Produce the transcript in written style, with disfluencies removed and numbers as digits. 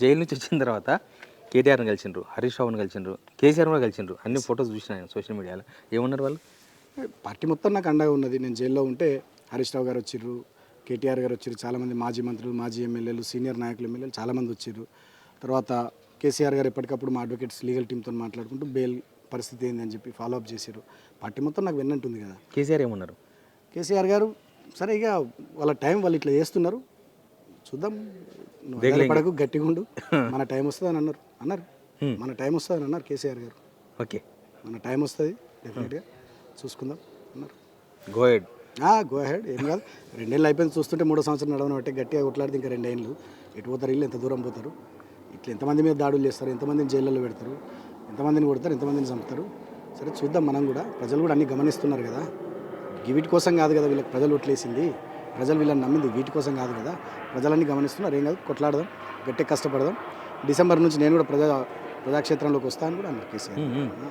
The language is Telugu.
జైలు నుంచి వచ్చిన తర్వాత కేటీఆర్ని కలిసిండ్రు, హరీష్ రావుని కలిసిండ్రు, కేసీఆర్ కూడా కలిసిండ్రు. అన్ని ఫొటోస్ చూసిన నేను సోషల్ మీడియాలో. ఏమన్నారు వాళ్ళు? పార్టీ మొత్తం నాకు అండగా ఉన్నది. నేను జైల్లో ఉంటే హరీష్ రావు గారు వచ్చిర్రు, కేటీఆర్ గారు వచ్చిర్రు, చాలామంది మాజీ మంత్రులు, మాజీ ఎమ్మెల్యేలు, సీనియర్ నాయకులు, ఎమ్మెల్యేలు చాలామంది వచ్చిర్రు. తర్వాత కేసీఆర్ గారు ఎప్పటికప్పుడు మా అడ్వకేట్స్ లీగల్ టీంతో మాట్లాడుకుంటూ బెయిల్ పరిస్థితి ఏందని చెప్పి ఫాలో అప్ చేశారు. పార్టీ మొత్తం నాకు విన్నట్టుంది కదా. కేసీఆర్ ఏమన్నారు? కేసీఆర్ గారు సరే ఇక వాళ్ళ టైం వాళ్ళు ఇట్లా చేస్తున్నారు, చూద్దాం, నువ్వు పడకు, గట్టిగా ఉండు, మన టైం వస్తుంది అని అన్నారు. మన టైం వస్తుంది అని అన్నారు కేసీఆర్ గారు. ఓకే, మన టైం వస్తుంది డెఫినెట్గా, చూసుకుందాం అన్నారు. Go head. గో హెడ్, ఏం కాదు. 2 ఏళ్ళు అయిపోయింది, చూస్తుంటే 3వ సంవత్సరం నడవని బట్టి గట్టిగా కొట్లాడితే ఇంకా 2 ఏళ్ళు ఎటు పోతారు, ఇల్లు ఎంత దూరం పోతారు, ఇట్లా ఎంతమంది మీద దాడులు చేస్తారు, ఎంతమందిని జైళ్ళలో పెడతారు, ఎంతమందిని కొడతారు, ఎంతమందిని చంపుతారు. సరే చూద్దాం, మనం కూడా, ప్రజలు కూడా అన్నీ గమనిస్తున్నారు కదా. వీటి కోసం కాదు కదా వీళ్ళకి ప్రజలు ఓట్లేసింది, ప్రజలు వీళ్ళని నమ్మింది వీటి కోసం కాదు కదా. ప్రజలన్నీ గమనిస్తున్నారు, ఏం కాదు, కొట్లాడదాం, గట్టిగా కష్టపడదాం. డిసెంబర్ నుంచి నేను కూడా ప్రజాక్షేత్రంలోకి వస్తాను కూడా అన్నారు కేసీఆర్.